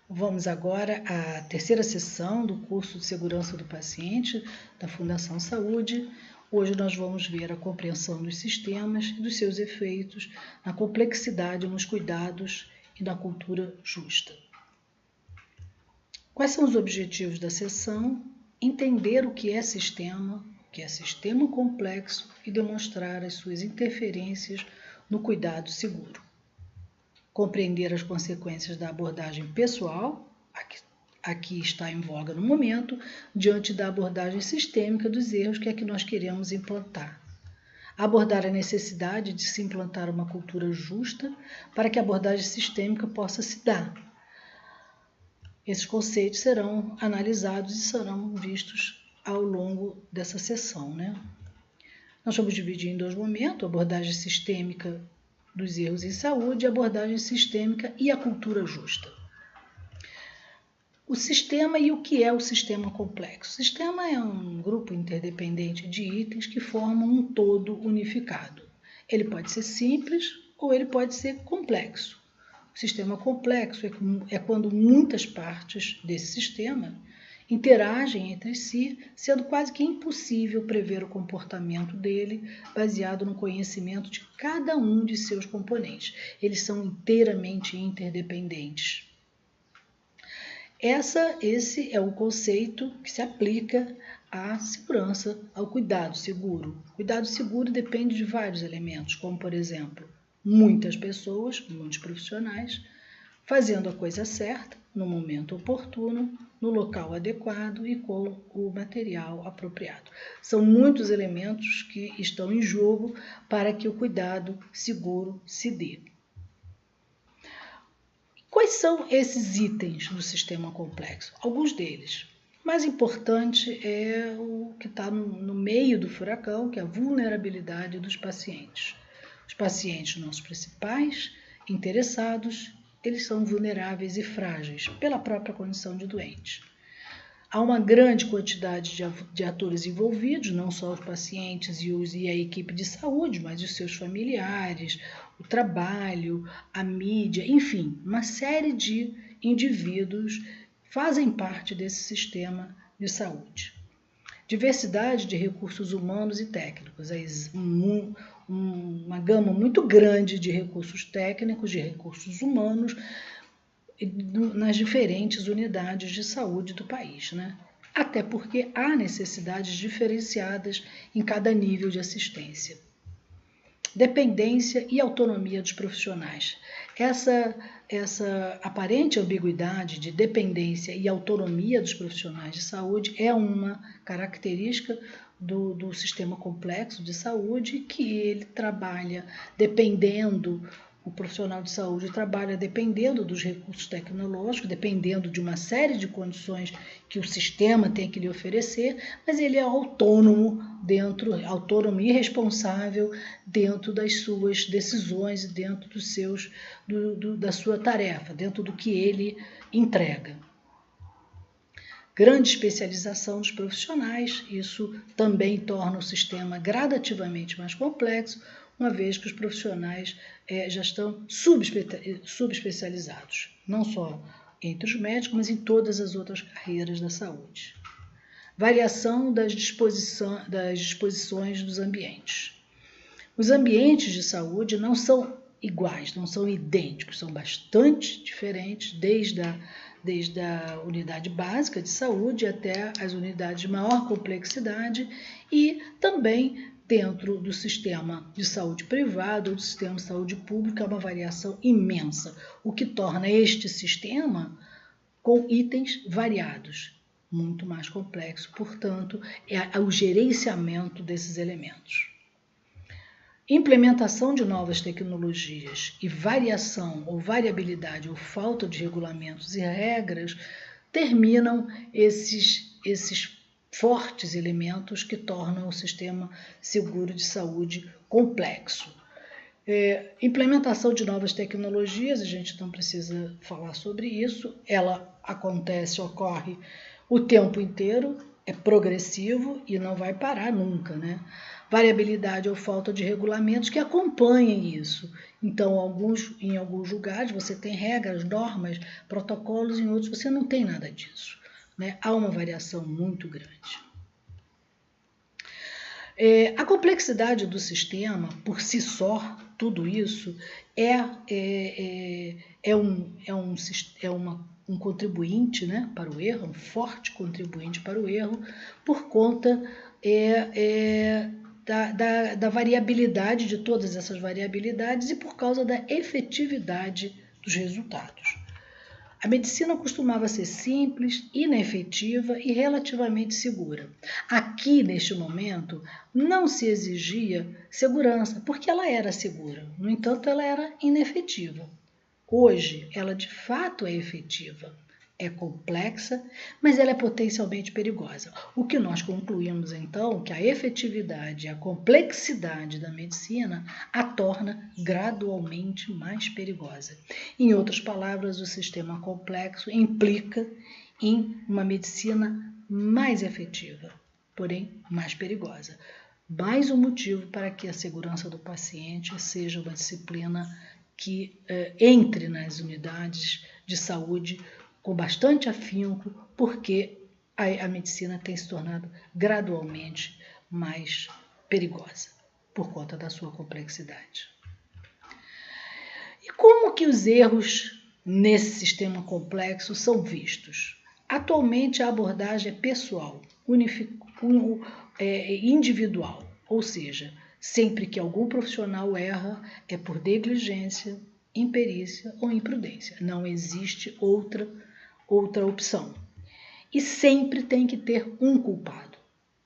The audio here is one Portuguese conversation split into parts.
Vamos agora à terceira sessão do curso de Segurança do Paciente da Fundação Saúde. Hoje nós vamos ver a compreensão dos sistemas e dos seus efeitos na complexidade, nos cuidados e na cultura justa. Quais são os objetivos da sessão? Entender o que é sistema complexo e demonstrar as suas interferências no cuidado seguro. Compreender as consequências da abordagem pessoal, aqui está em voga no momento, diante da abordagem sistêmica dos erros que é que nós queremos implantar. Abordar a necessidade de se implantar uma cultura justa para que a abordagem sistêmica possa se dar. Esses conceitos serão analisados e serão vistos ao longo dessa sessão, né? Nós vamos dividir em dois momentos, a abordagem sistêmica dos erros em saúde, a abordagem sistêmica e a cultura justa. O sistema e o que é o sistema complexo? O sistema é um grupo interdependente de itens que formam um todo unificado. Ele pode ser simples ou ele pode ser complexo. O sistema complexo é quando muitas partes desse sistema interagem entre si, sendo quase que impossível prever o comportamento dele baseado no conhecimento de cada um de seus componentes. Eles são inteiramente interdependentes. Esse é o conceito que se aplica à segurança, ao cuidado seguro. O cuidado seguro depende de vários elementos, como, por exemplo, muitas pessoas, muitos profissionais, fazendo a coisa certa, no momento oportuno, no local adequado e com o material apropriado. São muitos elementos que estão em jogo para que o cuidado seguro se dê. Quais são esses itens do sistema complexo? Alguns deles. O mais importante é o que está no meio do furacão, que é a vulnerabilidade dos pacientes. Os pacientes, nossos principais interessados, eles são vulneráveis e frágeis pela própria condição de doente. Há uma grande quantidade de atores envolvidos, não só os pacientes e a equipe de saúde, mas os seus familiares, o trabalho, a mídia, enfim, uma série de indivíduos fazem parte desse sistema de saúde. Diversidade de recursos humanos e técnicos, uma gama muito grande de recursos técnicos, de recursos humanos, nas diferentes unidades de saúde do país, né? Até porque há necessidades diferenciadas em cada nível de assistência. Dependência e autonomia dos profissionais. Essa aparente ambiguidade de dependência e autonomia dos profissionais de saúde é uma característica do sistema complexo de saúde, que ele trabalha dependendo. O profissional de saúde trabalha dependendo dos recursos tecnológicos, dependendo de uma série de condições que o sistema tem que lhe oferecer, mas ele é autônomo e responsável dentro das suas decisões, dentro da sua tarefa, dentro do que ele entrega. Grande especialização dos profissionais, isso também torna o sistema gradativamente mais complexo, uma vez que os profissionais já estão subespecializados, não só entre os médicos, mas em todas as outras carreiras da saúde. Variação das disposições dos ambientes. Os ambientes de saúde não são iguais, não são idênticos, são bastante diferentes, desde a unidade básica de saúde até as unidades de maior complexidade e também dentro do sistema de saúde privado ou do sistema de saúde pública, há uma variação imensa, o que torna este sistema com itens variados, muito mais complexo, portanto, é o gerenciamento desses elementos. Implementação de novas tecnologias e variação ou variabilidade ou falta de regulamentos e regras terminam esses fortes elementos que tornam o sistema seguro de saúde complexo. Implementação de novas tecnologias, a gente não precisa falar sobre isso, ela ocorre o tempo inteiro, é progressivo e não vai parar nunca, né? variabilidade ou falta de regulamentos que acompanhem isso. Então, em alguns lugares você tem regras, normas, protocolos, em outros você não tem nada disso, né? Há uma variação muito grande. A complexidade do sistema, por si só, tudo isso um contribuinte, né, para o erro, um forte contribuinte para o erro, por conta da variabilidade de todas essas variabilidades e por causa da efetividade dos resultados. A medicina costumava ser simples, inefetiva e relativamente segura. Aqui, neste momento, não se exigia segurança, porque ela era segura. No entanto, ela era inefetiva. Hoje, ela de fato é efetiva. É complexa, mas ela é potencialmente perigosa. O que nós concluímos, então, que a efetividade e a complexidade da medicina a torna gradualmente mais perigosa. Em outras palavras, o sistema complexo implica em uma medicina mais efetiva, porém mais perigosa. Mais um motivo para que a segurança do paciente seja uma disciplina que entre nas unidades de saúde com bastante afinco, porque a medicina tem se tornado gradualmente mais perigosa por conta da sua complexidade. E como que os erros nesse sistema complexo são vistos? Atualmente a abordagem é pessoal, individual, ou seja, sempre que algum profissional erra é por negligência, imperícia ou imprudência. Não existe outra opção. E sempre tem que ter um culpado.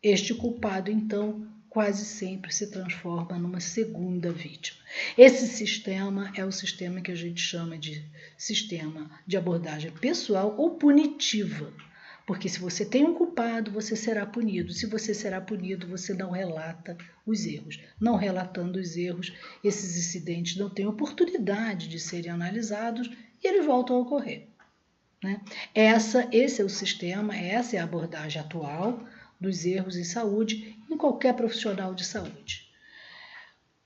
Este culpado, então, quase sempre se transforma numa segunda vítima. Esse sistema é o sistema que a gente chama de sistema de abordagem pessoal ou punitiva. Porque se você tem um culpado, você será punido. Se você será punido, você não relata os erros. Não relatando os erros, esses incidentes não têm oportunidade de serem analisados e eles voltam a ocorrer. Né? Esse é o sistema, essa é a abordagem atual dos erros em saúde, em qualquer profissional de saúde.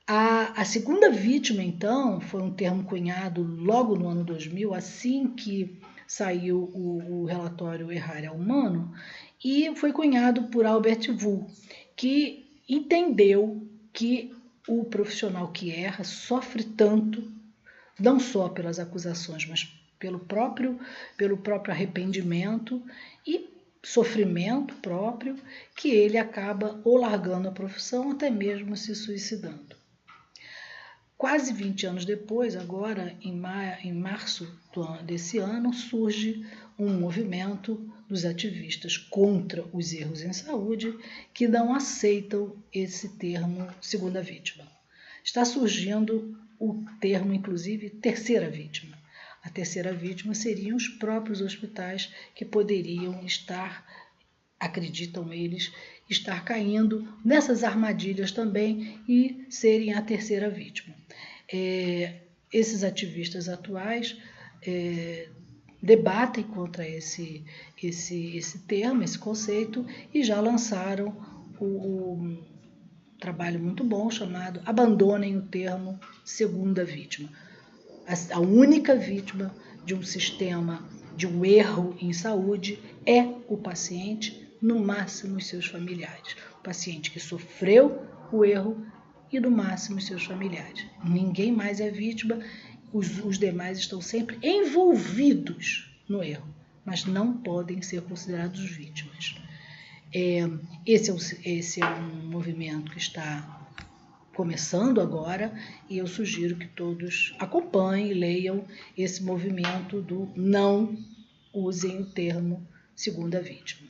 A segunda vítima, então, foi um termo cunhado logo no ano 2000, assim que saiu o relatório Errar é Humano, e foi cunhado por Albert Wu, que entendeu que o profissional que erra sofre tanto, não só pelas acusações, mas pelo próprio arrependimento e sofrimento próprio, que ele acaba ou largando a profissão, até mesmo se suicidando. Quase 20 anos depois, agora em março desse ano, surge um movimento dos ativistas contra os erros em saúde que não aceitam esse termo segunda vítima. Está surgindo o termo, inclusive, terceira vítima. A terceira vítima seriam os próprios hospitais que poderiam estar, acreditam eles, estar caindo nessas armadilhas também e serem a terceira vítima. Esses ativistas atuais debatem contra esse termo, esse conceito, e já lançaram um trabalho muito bom chamado Abandonem o termo segunda vítima. A única vítima de um sistema, de um erro em saúde é o paciente, no máximo os seus familiares. O paciente que sofreu o erro e no máximo os seus familiares. Ninguém mais é vítima, os demais estão sempre envolvidos no erro, mas não podem ser considerados vítimas. Esse é um movimento que está começando agora e eu sugiro que todos acompanhem e leiam esse movimento do não usem o termo segunda vítima.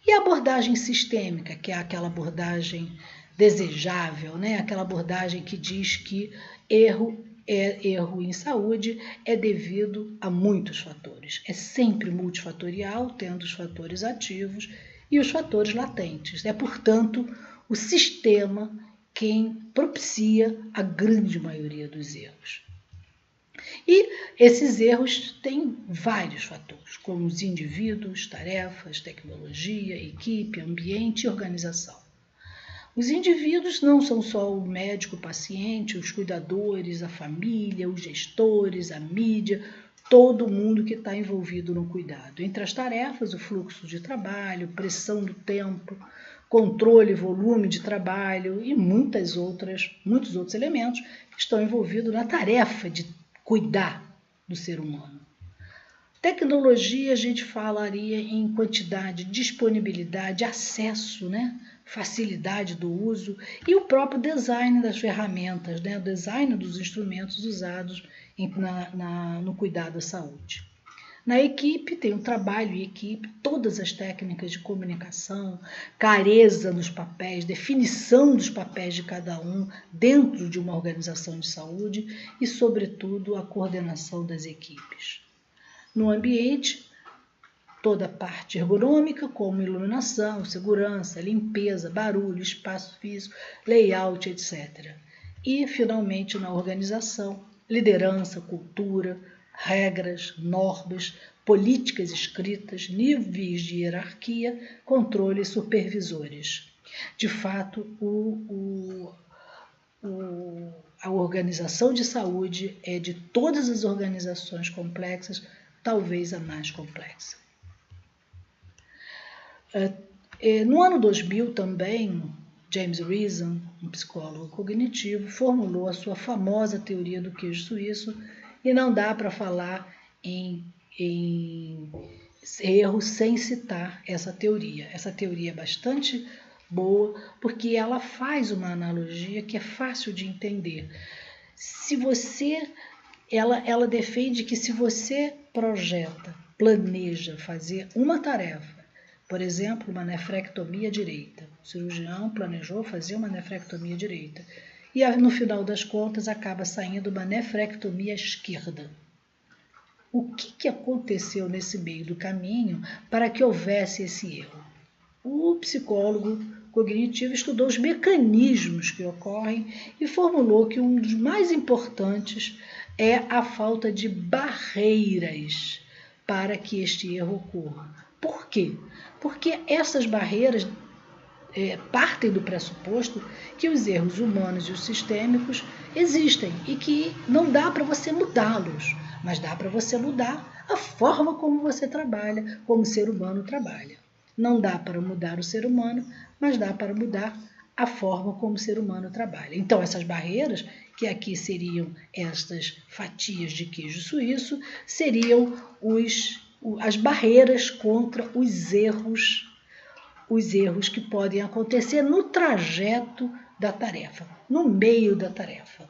E a abordagem sistêmica, que é aquela abordagem desejável, né? Aquela abordagem que diz que erro em saúde é devido a muitos fatores. É sempre multifatorial, tendo os fatores ativos e os fatores latentes. É, portanto, o sistema quem propicia a grande maioria dos erros. E esses erros têm vários fatores, como os indivíduos, tarefas, tecnologia, equipe, ambiente e organização. Os indivíduos não são só o médico, o paciente, os cuidadores, a família, os gestores, a mídia, todo mundo que está envolvido no cuidado. Entre as tarefas, o fluxo de trabalho, pressão do tempo, controle, volume de trabalho e muitos outros elementos que estão envolvidos na tarefa de cuidar do ser humano. Tecnologia, a gente falaria em quantidade, disponibilidade, acesso, né? Facilidade do uso e o próprio design das ferramentas, né? O design dos instrumentos usados no cuidado da saúde. Na equipe, tem um trabalho em equipe, todas as técnicas de comunicação, clareza nos papéis, definição dos papéis de cada um dentro de uma organização de saúde e, sobretudo, a coordenação das equipes. No ambiente, toda a parte ergonômica, como iluminação, segurança, limpeza, barulho, espaço físico, layout, etc. E, finalmente, na organização, liderança, cultura, regras, normas, políticas escritas, níveis de hierarquia, controle e supervisores. De fato, a organização de saúde é, de todas as organizações complexas, talvez a mais complexa. No ano 2000 também, James Reason, um psicólogo cognitivo, formulou a sua famosa teoria do queijo suíço e não dá para falar em erro sem citar essa teoria. Essa teoria é bastante boa porque ela faz uma analogia que é fácil de entender. Ela defende que se você projeta, planeja fazer uma tarefa, por exemplo, uma nefrectomia direita, o cirurgião planejou fazer uma nefrectomia direita e no final das contas acaba saindo uma nefrectomia esquerda. O que aconteceu nesse meio do caminho para que houvesse esse erro? O psicólogo cognitivo estudou os mecanismos que ocorrem e formulou que um dos mais importantes é a falta de barreiras para que este erro ocorra. Por quê? Porque essas barreiras partem do pressuposto que os erros humanos e os sistêmicos existem e que não dá para você mudá-los, mas dá para você mudar a forma como você trabalha, como o ser humano trabalha. Não dá para mudar o ser humano, mas dá para mudar a forma como o ser humano trabalha. Então, essas barreiras, que aqui seriam estas fatias de queijo suíço, seriam as barreiras contra os erros que podem acontecer no trajeto da tarefa, no meio da tarefa.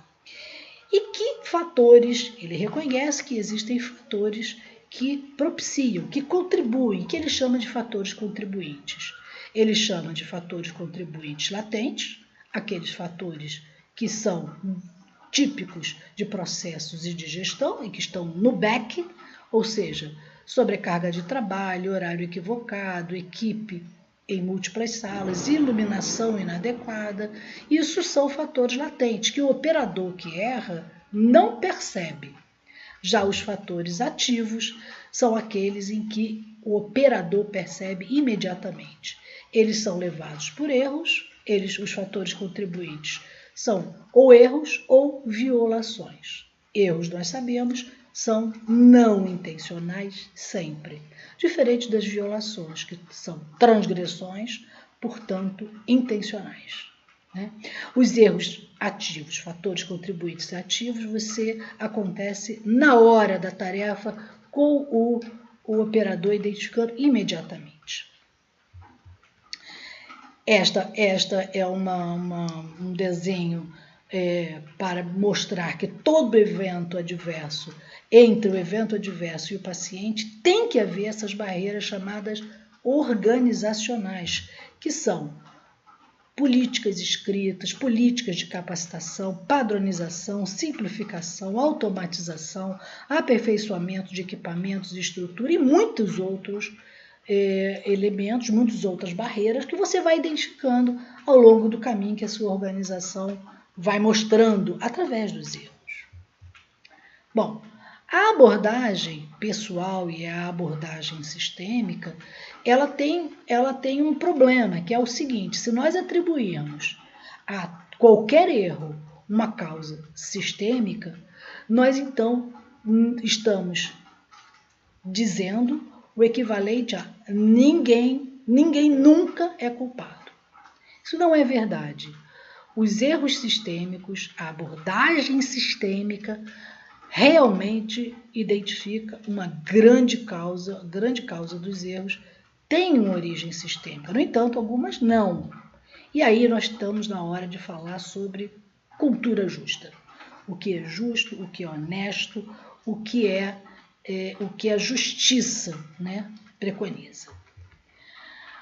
E que fatores, ele reconhece que existem fatores que propiciam, que contribuem, que ele chama de fatores contribuintes. Ele chama de fatores contribuintes latentes, aqueles fatores que são típicos de processos e de gestão e que estão no back, ou seja, sobrecarga de trabalho, horário equivocado, equipe em múltiplas salas, iluminação inadequada. Isso são fatores latentes que o operador que erra não percebe. Já os fatores ativos são aqueles em que o operador percebe imediatamente. Eles são levados por erros, os fatores contribuintes são ou erros ou violações. Erros, nós sabemos, são não intencionais sempre, diferente das violações, que são transgressões, portanto, intencionais. Né? Os erros ativos, fatores contribuintes ativos, acontece na hora da tarefa com o operador identificando imediatamente. Esta é um desenho para mostrar que todo evento adverso, entre o evento adverso e o paciente, tem que haver essas barreiras chamadas organizacionais, que são políticas escritas, políticas de capacitação, padronização, simplificação, automatização, aperfeiçoamento de equipamentos e estrutura e muitos outros elementos, muitas outras barreiras que você vai identificando ao longo do caminho que a sua organização vai mostrando através dos erros. Bom, A abordagem pessoal e a abordagem sistêmica, ela tem um problema, que é o seguinte: se nós atribuímos a qualquer erro uma causa sistêmica, nós então estamos dizendo o equivalente a ninguém nunca é culpado. Isso não é verdade. Os erros sistêmicos, a abordagem sistêmica, realmente identifica uma grande causa dos erros tem uma origem sistêmica. No entanto, algumas não. E aí nós estamos na hora de falar sobre cultura justa. O que é justo, o que é honesto, o que a justiça, né, preconiza.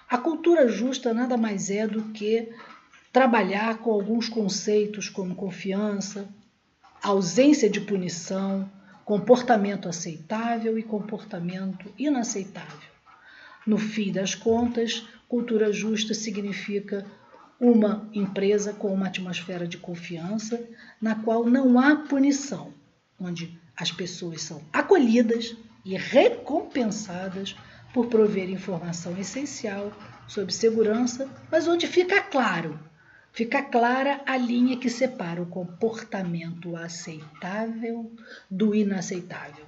A cultura justa nada mais é do que trabalhar com alguns conceitos como confiança, ausência de punição, comportamento aceitável e comportamento inaceitável. No fim das contas, cultura justa significa uma empresa com uma atmosfera de confiança, na qual não há punição, onde as pessoas são acolhidas e recompensadas por prover informação essencial sobre segurança, mas onde fica clara a linha que separa o comportamento aceitável do inaceitável,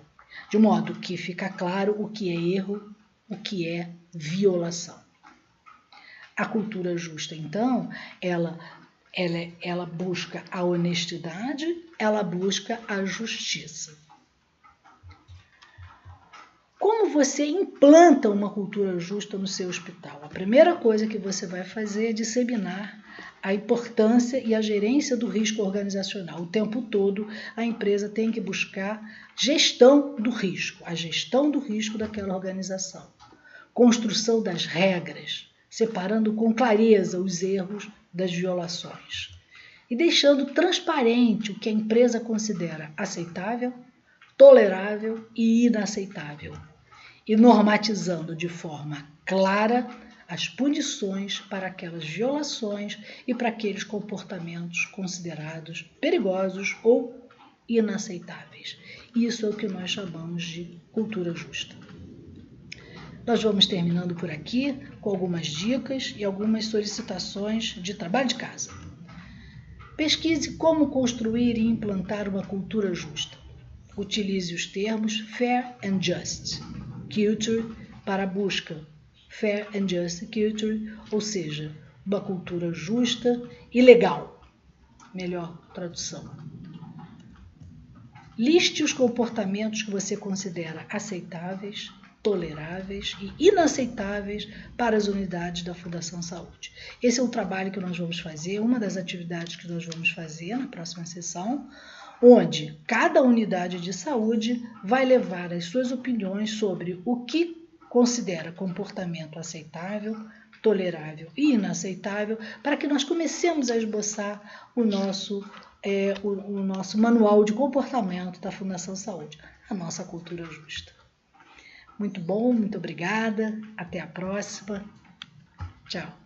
de modo que fica claro o que é erro, o que é violação. A cultura justa, então, ela busca a honestidade, ela busca a justiça. Como você implanta uma cultura justa no seu hospital? A primeira coisa que você vai fazer é disseminar a importância e a gerência do risco organizacional. O tempo todo a empresa tem que buscar gestão do risco, a gestão do risco daquela organização. Construção das regras, separando com clareza os erros das violações e deixando transparente o que a empresa considera aceitável, tolerável e inaceitável, e normatizando de forma clara as punições para aquelas violações e para aqueles comportamentos considerados perigosos ou inaceitáveis. Isso é o que nós chamamos de cultura justa. Nós vamos terminando por aqui com algumas dicas e algumas solicitações de trabalho de casa. Pesquise como construir e implantar uma cultura justa. Utilize os termos Fair and Just Culture para a busca. Fair and Just Culture, ou seja, uma cultura justa e legal. Melhor tradução. Liste os comportamentos que você considera aceitáveis, toleráveis e inaceitáveis para as unidades da Fundação Saúde. Esse é o trabalho que nós vamos fazer, uma das atividades que nós vamos fazer na próxima sessão, onde cada unidade de saúde vai levar as suas opiniões sobre o que considera comportamento aceitável, tolerável e inaceitável, para que nós comecemos a esboçar o nosso manual de comportamento da Fundação Saúde, a nossa cultura justa. Muito bom, muito obrigada, até a próxima, tchau.